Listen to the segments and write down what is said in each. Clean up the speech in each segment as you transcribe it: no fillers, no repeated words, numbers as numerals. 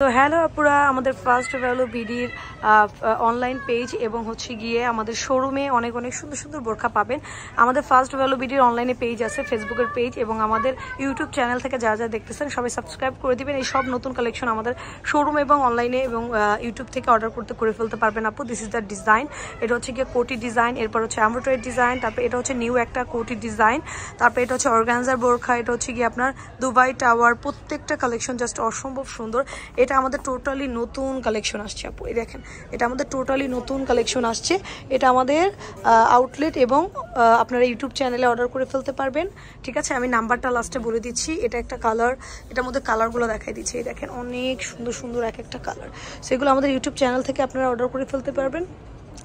তো হ্যালো আপুরা, আমাদের ফার্স্ট ভ্যালু বিডির অনলাইন পেজ এবং হচ্ছে গিয়ে আমাদের শোরুমে অনেক অনেক সুন্দর সুন্দর বোরখা পাবেন। আমাদের ফার্স্ট ভ্যালু বিডির অনলাইনে পেজ আছে, ফেসবুকের পেজ, এবং আমাদের ইউটিউব চ্যানেল থেকে যারা যারা দেখতেছেন সবাই সাবস্ক্রাইব করে দিবেন। এই সব নতুন কালেকশন আমাদের শোরুম এবং অনলাইনে এবং ইউটিউব থেকে অর্ডার করে ফেলতে পারবেন আপু। This is the design. এটা হচ্ছে গিয়ে কোটি ডিজাইন, এরপর হচ্ছে এমব্রয়ডারি ডিজাইন, তারপর এটা হচ্ছে নিউ একটা কোটি ডিজাইন, তারপর এটা হচ্ছে অর্গানজার বোরখা, এটা হচ্ছে গিয়ে আপনার দুবাই টাওয়ার। প্রত্যেকটা কালেকশন জাস্ট অসম্ভব সুন্দর। এটা আমাদের টোটালি নতুন কালেকশন আসছে আপু, এই দেখেন, এটা আমাদের টোটালি নতুন কালেকশন আসছে। এটা আমাদের আউটলেট এবং আপনারা ইউটিউব চ্যানেলে অর্ডার করে ফেলতে পারবেন। ঠিক আছে, আমি নাম্বারটা লাস্টে বলে দিচ্ছি। এটা একটা কালার, এটার মধ্যে কালারগুলো দেখাই দিচ্ছি। এই দেখেন, অনেক সুন্দর সুন্দর এক একটা কালার। সেগুলো আমাদের ইউটিউব চ্যানেল থেকে আপনারা অর্ডার করে ফেলতে পারবেন।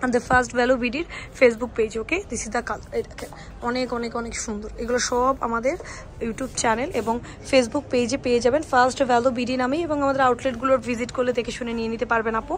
আমাদের ফার্স্ট ভ্যালু বিডির Facebook page. Okay, this is the colour. এই দেখেন, অনেক অনেক অনেক সুন্দর। এগুলো সব আমাদের ইউটিউব চ্যানেল এবং ফেসবুক পেজে পেয়ে যাবেন ফার্স্ট ভ্যালু বিডি নামে, এবং আমাদের আউটলেটগুলোর ভিজিট করলে দেখে শুনে নিয়ে নিতে পারবেন আপু।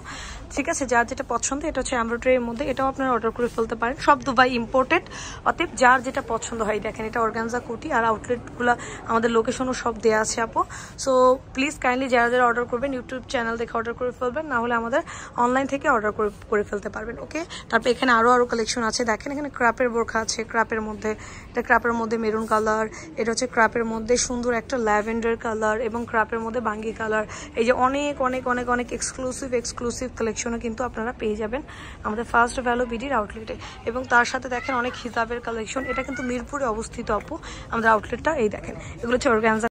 ঠিক আছে, যার যেটা পছন্দ, এটা হচ্ছে এমব্রয়ডারির মধ্যে, এটাও আপনারা অর্ডার করে ফেলতে পারেন। সব দুবাই ইম্পোর্টেড, অতএব যার যেটা পছন্দ হয়। দেখেন, এটা অর্গানজা কোটি, আর আউটলেটগুলো আমাদের লোকেশনও সব দেওয়া আছে আপু। সো প্লিজ কাইন্ডলি যারা যারা অর্ডার করবেন ইউটিউব চ্যানেল দেখে অর্ডার করে ফেলবেন, না হলে আমাদের অনলাইন থেকে অর্ডার করে ফেলতে পারবেন। ওকে, তারপর এখানে আরো কালেকশন আছে। দেখেন, এখানে ক্রাপের বোরখা আছে, ক্রাপের মধ্যে, এটা ক্রাপের মধ্যে মেরুন কালার, এটা হচ্ছে ক্রাপের মধ্যে সুন্দর একটা ল্যাভেন্ডার কালার, এবং ক্রাপের মধ্যে বাঙ্গি কালার। এই যে অনেক অনেক অনেক অনেক এক্সক্লুসিভ কালেকশনও কিন্তু আপনারা পেয়ে যাবেন আমাদের ফার্স্ট ভ্যালু বিডির আউটলেটে। এবং তার সাথে দেখেন অনেক হিজাবের কালেকশন। এটা কিন্তু মিরপুরে অবস্থিত আপু আমাদের আউটলেটটা। এই দেখেন, এগুলো হচ্ছে অর্গানজা